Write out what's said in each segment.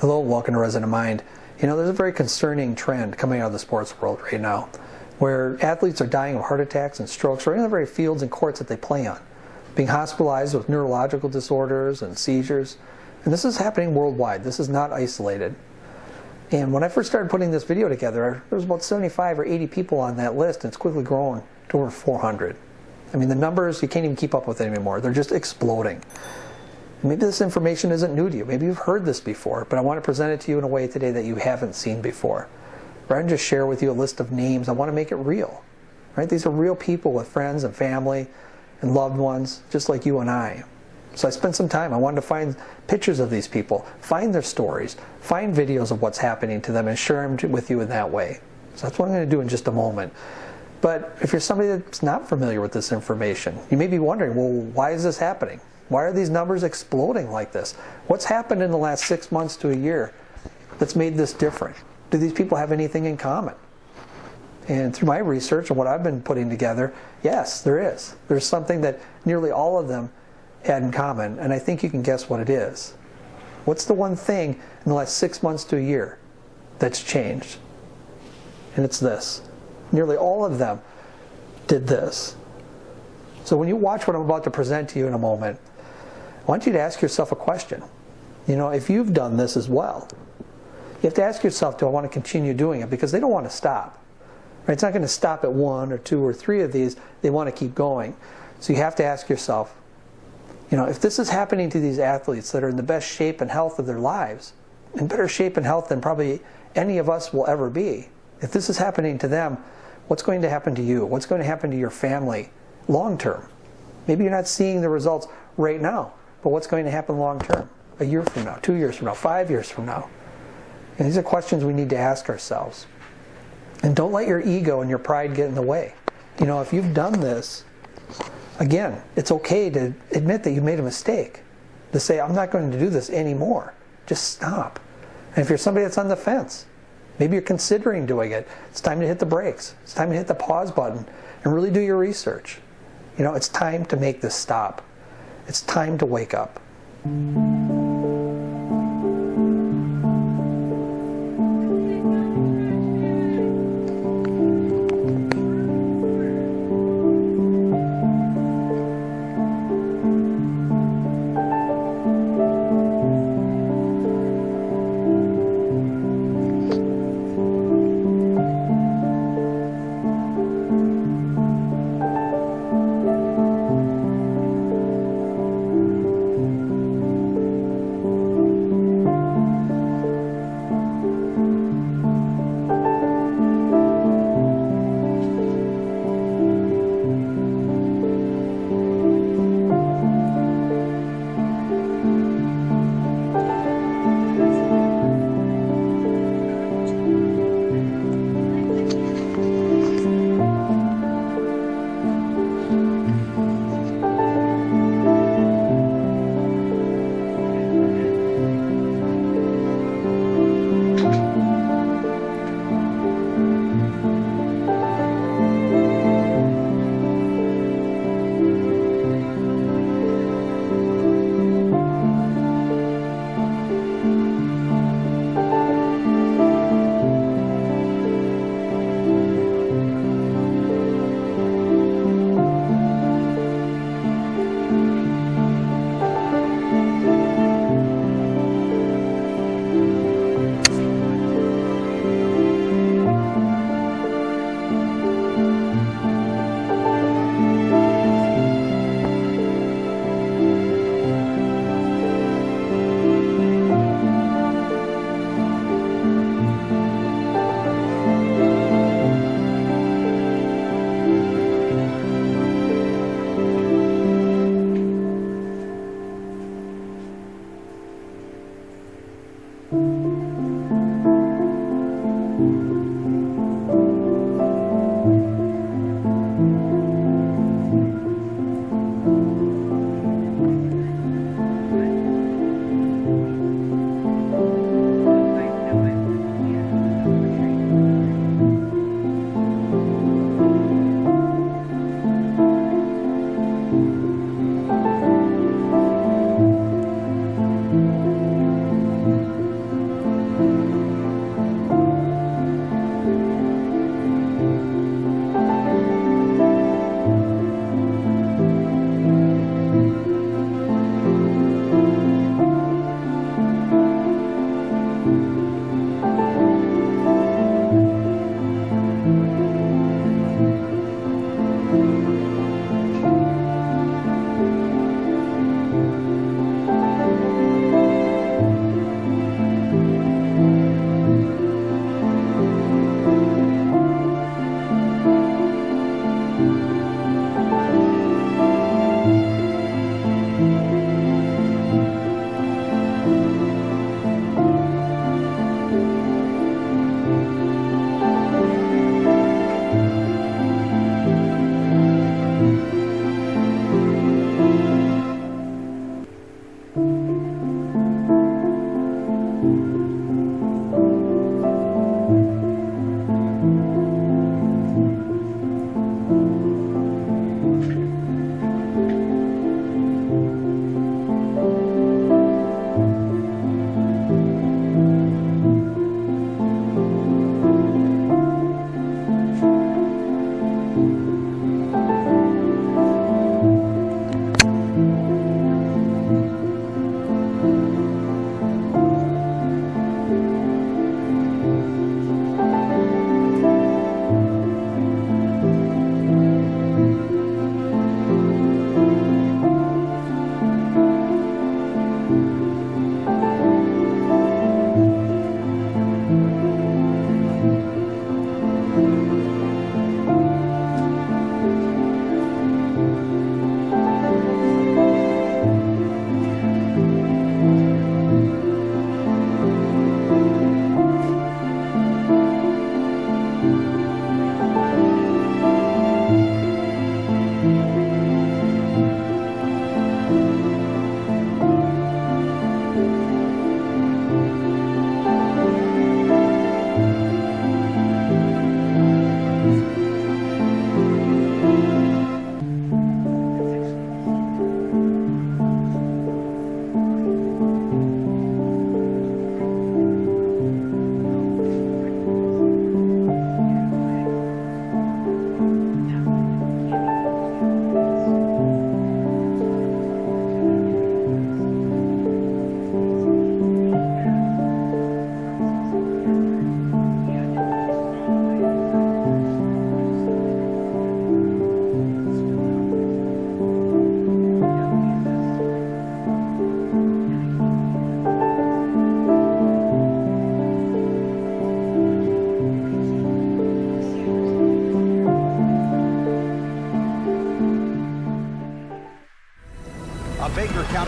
Hello, welcome to Resident Mind. You know, there's a very concerning trend coming out of the sports world right now, where athletes are dying of heart attacks and strokes right in the very fields and courts that they play on, being hospitalized with neurological disorders and seizures. And this is happening worldwide. This is not isolated. And when I first started putting this video together, there was about 75 or 80 people on that list, and it's quickly grown to over 400. I mean, the numbers, you can't even keep up with it anymore. They're just exploding. Maybe this information isn't new to you. Maybe you've heard this before, but I want to present it to you in a way today that you haven't seen before. Rather than just share with you a list of names, I want to make it real. Right? These are real people with friends and family and loved ones, just like you and I. So I spent some time. I wanted to find pictures of these people, find their stories, find videos of what's happening to them, and share them with you in that way. So that's what I'm going to do in just a moment. But if you're somebody that's not familiar with this information, you may be wondering, well, why is this happening? Why are these numbers exploding like this? What's happened in the last 6 months to a year that's made this different? Do these people have anything in common? And through my research and what I've been putting together, yes, there is. There's something that nearly all of them had in common, and I think you can guess what it is. What's the one thing in the last 6 months to a year that's changed? And it's this. Nearly all of them did this. So when you watch what I'm about to present to you in a moment, I want you to ask yourself a question. You know, if you've done this as well, you have to ask yourself, do I want to continue doing it? Because they don't want to stop. Right? It's not going to stop at 1 or 2 or 3 of these. They want to keep going. So you have to ask yourself, you know, if this is happening to these athletes that are in the best shape and health of their lives, in better shape and health than probably any of us will ever be, if this is happening to them, what's going to happen to you? What's going to happen to your family long term? Maybe you're not seeing the results right now, but what's going to happen long term? A year from now, 2 years from now, 5 years from now? And these are questions we need to ask ourselves. And don't let your ego and your pride get in the way. You know, if you've done this, again, it's okay to admit that you made a mistake. To say, I'm not going to do this anymore. Just stop. And if you're somebody that's on the fence, maybe you're considering doing it, it's time to hit the brakes. It's time to hit the pause button and really do your research. You know, it's time to make this stop. It's time to wake up.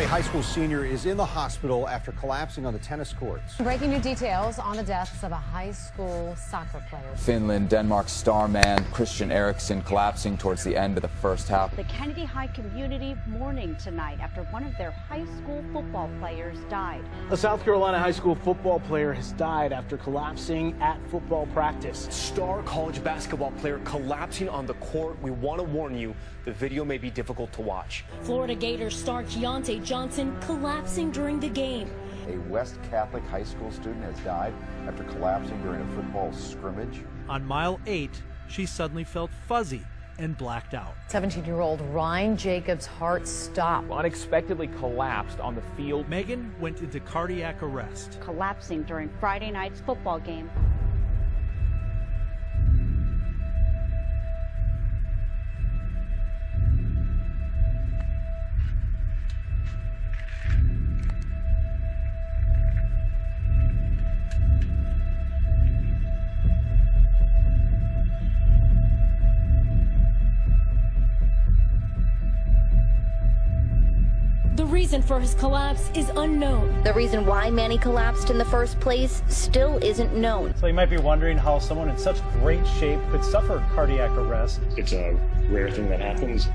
A high school senior is in the hospital after collapsing on the tennis courts. Breaking new details on the deaths of a high school soccer player. Finland-Denmark star man Christian Eriksen collapsing towards the end of the first half. The Kennedy High community mourning tonight after one of their high school football players died. A South Carolina high school football player has died after collapsing at football practice. Star college basketball player collapsing on the court. We want to warn you, the video may be difficult to watch. Florida Gators star Keontae Johnson collapsing during the game. A West Catholic high school student has died after collapsing during a football scrimmage. On mile 8, she suddenly felt fuzzy and blacked out. 17-year-old Ryan Jacobs' heart stopped. Unexpectedly collapsed on the field. Megan went into cardiac arrest. Collapsing during Friday night's football game. The reason for his collapse is unknown. The reason why Manny collapsed in the first place still isn't known. So you might be wondering how someone in such great shape could suffer cardiac arrest. It's a rare thing that happens.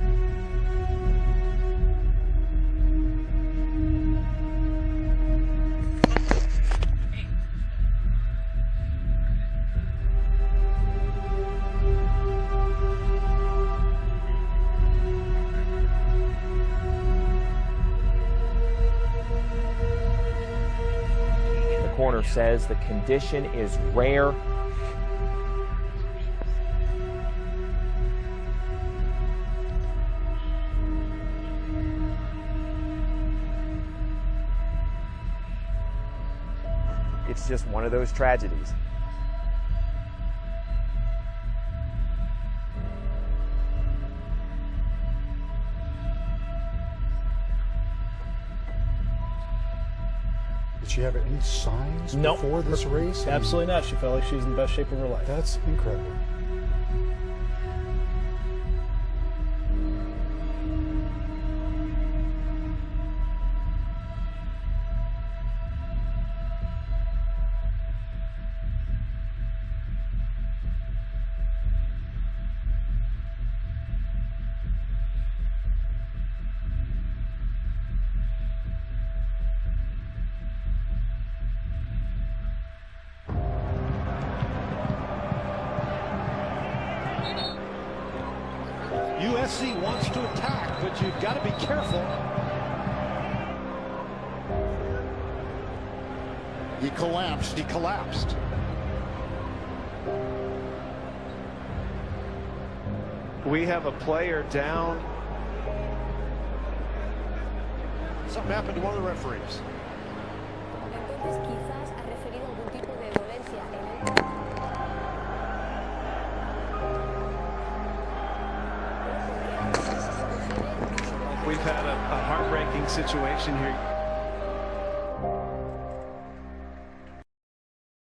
The coroner says the condition is rare. It's just one of those tragedies. Did she have any signs before this race? Absolutely not. She felt like she was in the best shape of her life. That's incredible. USC wants to attack, but you've got to be careful. He collapsed. He collapsed. We have a player down. Something happened to one of the referees. We've had a heartbreaking situation here.